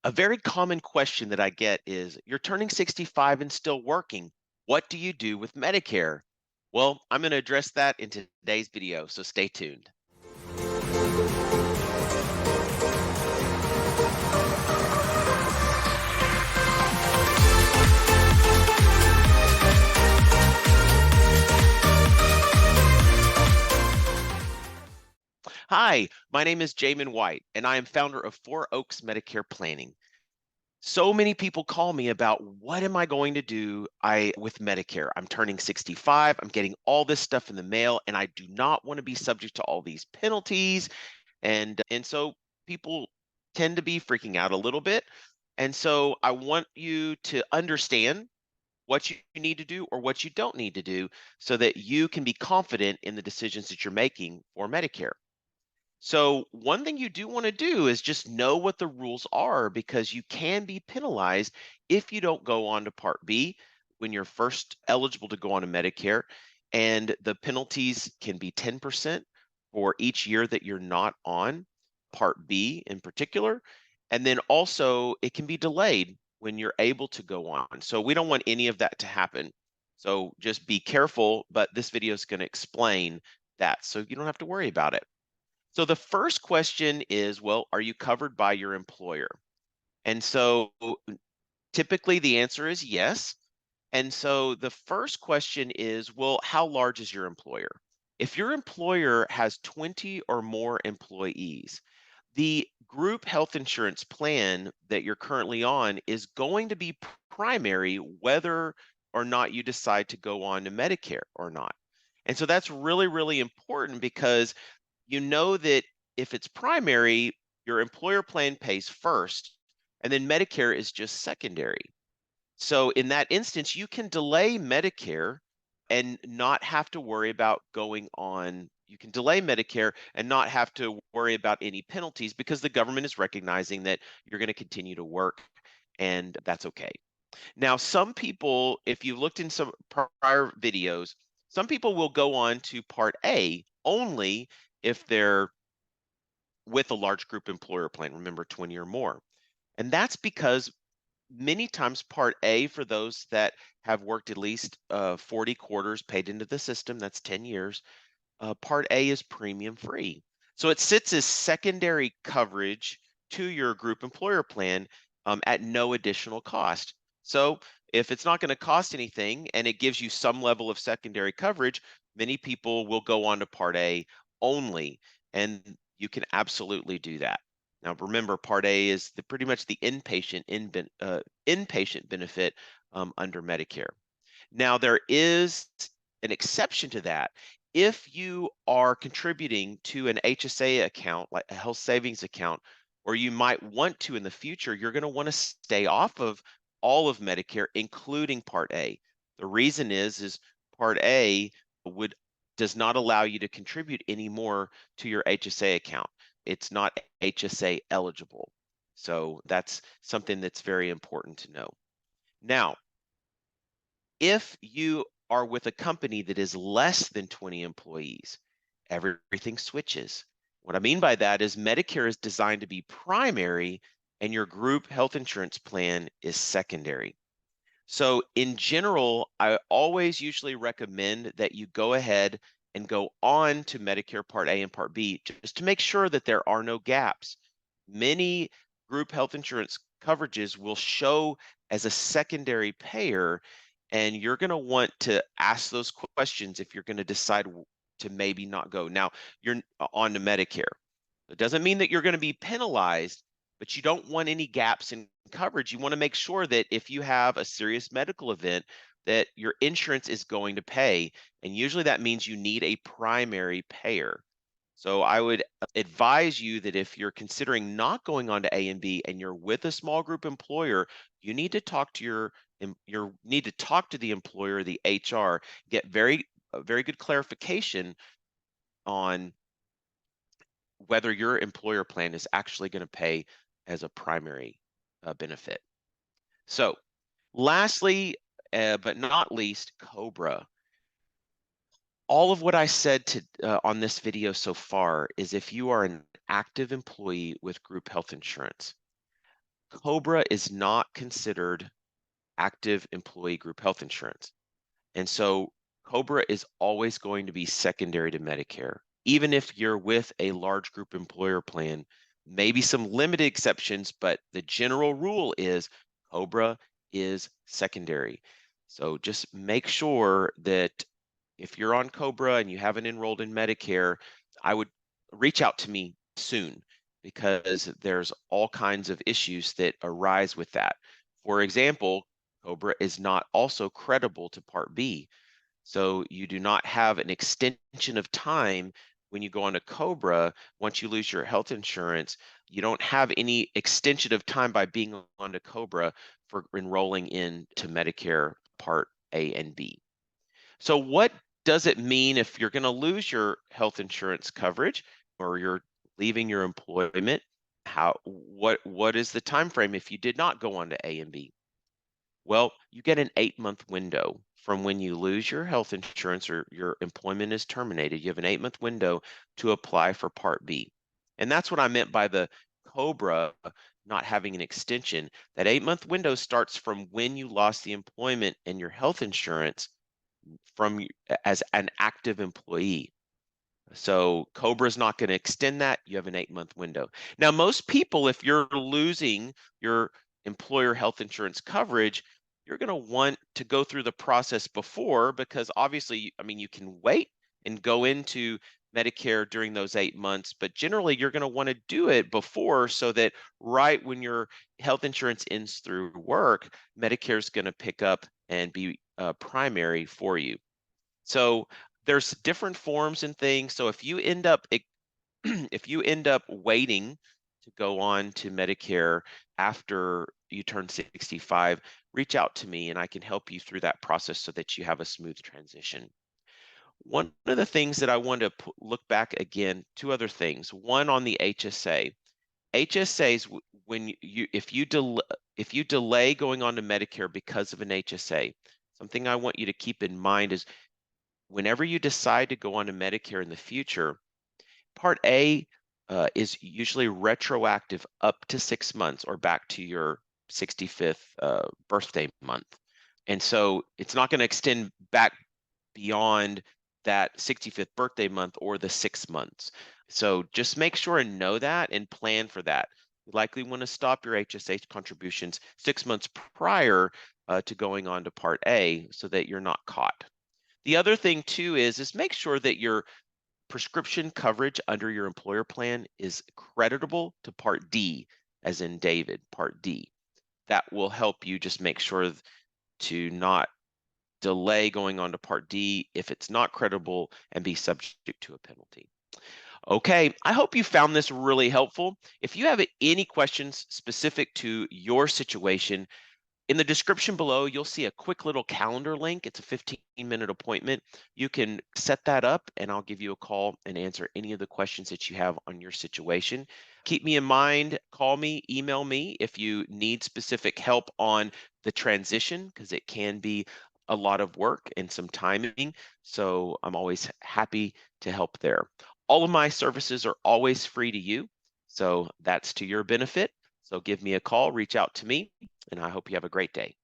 A very common question that I get is, you're turning 65 and still working. What do you do with Medicare? Well, I'm going to address that in today's video, so stay tuned. Hi, my name is Jamin White, and I am founder of Four Oaks Medicare Planning. So many people call me about what am I going to do with Medicare? I'm turning 65, I'm getting all this stuff in the mail, and I do not want to be subject to all these penalties. And so people tend to be freaking out a little bit. And so I want you to understand what you need to do or what you don't need to do so that you can be confident in the decisions that you're making for Medicare. So, one thing you do want to do is just know what the rules are because you can be penalized if you don't go on to Part B when you're first eligible to go on to Medicare. And the penalties can be 10% for each year that you're not on Part B in particular. And then also, it can be delayed when you're able to go on. So, we don't want any of that to happen. So, just be careful. But this video is going to explain that so you don't have to worry about it. So the first question is, well, are you covered by your employer? And so typically the answer is yes. And so the first question is, well, how large is your employer? If your employer has 20 or more employees, the group health insurance plan that you're currently on is going to be primary whether or not you decide to go on to Medicare or not. And so that's really, really important because you know that if it's primary, your employer plan pays first, and then Medicare is just secondary. So in that instance, you can delay Medicare and not have to worry about going on. You can delay Medicare and not have to worry about any penalties because the government is recognizing that you're going to continue to work, and that's okay. Now, some people, if you looked in some prior videos, some people will go on to Part A only if they're with a large group employer plan, remember 20 or more. And that's because many times Part A, for those that have worked at least 40 quarters paid into the system, that's 10 years, Part A is premium free. So it sits as secondary coverage to your group employer plan at no additional cost. So if it's not going to cost anything and it gives you some level of secondary coverage, many people will go on to Part A only. And you can absolutely do that. Now, remember, Part A is pretty much the inpatient benefit under Medicare. Now, there is an exception to that. If you are contributing to an HSA account, like a health savings account, or you might want to in the future, you're going to want to stay off of all of Medicare, including Part A. The reason is Part A does not allow you to contribute anymore to your HSA account. It's not HSA eligible. So that's something that's very important to know. Now, if you are with a company that is less than 20 employees, everything switches. What I mean by that is Medicare is designed to be primary and your group health insurance plan is secondary. So in general, I always usually recommend that you go ahead and go on to Medicare Part A and Part B just to make sure that there are no gaps. Many group health insurance coverages will show as a secondary payer, and you're going to want to ask those questions if you're going to decide to maybe not go. Now, you're on to Medicare. It doesn't mean that you're going to be penalized, but you don't want any gaps in coverage. You want to make sure that if you have a serious medical event, that your insurance is going to pay. And usually that means you need a primary payer. So I would advise you that if you're considering not going on to A and B and you're with a small group employer, you need to talk to the employer, the HR, get very good clarification on whether your employer plan is actually going to pay as a primary benefit. So lastly, but not least, COBRA. All of what I said on this video so far is if you are an active employee with group health insurance. COBRA is not considered active employee group health insurance. And so COBRA is always going to be secondary to Medicare. Even if you're with a large group employer plan, maybe some limited exceptions, but the general rule is COBRA is secondary. So just make sure that if you're on COBRA and you haven't enrolled in Medicare, I would reach out to me soon because there's all kinds of issues that arise with that. For example, COBRA is not also credible to Part B. So you do not have an extension of time when you go on to COBRA. Once you lose your health insurance, you don't have any extension of time by being on to COBRA for enrolling into Medicare Part A and B. So what does it mean if you're going to lose your health insurance coverage or you're leaving your employment? What is the time frame if you did not go on to A and B? Well, you get an 8-month window from when you lose your health insurance or your employment is terminated. You have an 8-month window to apply for Part B. And that's what I meant by the COBRA not having an extension. That 8-month window starts from when you lost the employment and your health insurance as an active employee. So COBRA is not going to extend that. You have an 8-month window. Now, most people, if you're losing your employer health insurance coverage, you're going to want to go through the process before, because obviously, I mean, you can wait and go into Medicare during those 8 months, but generally you're going to want to do it before so that right when your health insurance ends through work, Medicare is going to pick up and be primary for you. So there's different forms and things. So if you end up if you end up waiting to go on to Medicare after you turn 65, reach out to me and I can help you through that process so that you have a smooth transition. One of the things that I want to look back again, two other things. One on the HSA. HSAs, when if you delay going on to Medicare because of an HSA, something I want you to keep in mind is whenever you decide to go on to Medicare in the future, Part A is usually retroactive up to 6 months or back to your 65th birthday month. And so it's not going to extend back beyond that 65th birthday month or the 6 months. So just make sure and know that and plan for that. You likely want to stop your HSA contributions 6 months prior to going on to Part A so that you're not caught. The other thing too is make sure that your prescription coverage under your employer plan is creditable to Part D, as in David, Part D. That will help you just make sure to not delay going on to Part D if it's not credible and be subject to a penalty. Okay, I hope you found this really helpful. If you have any questions specific to your situation, in the description below, you'll see a quick little calendar link. It's a 15-minute appointment. You can set that up and I'll give you a call and answer any of the questions that you have on your situation. Keep me in mind, call me, email me if you need specific help on the transition, because it can be a lot of work and some timing. So I'm always happy to help there. All of my services are always free to you. So that's to your benefit. So give me a call, reach out to me, and I hope you have a great day.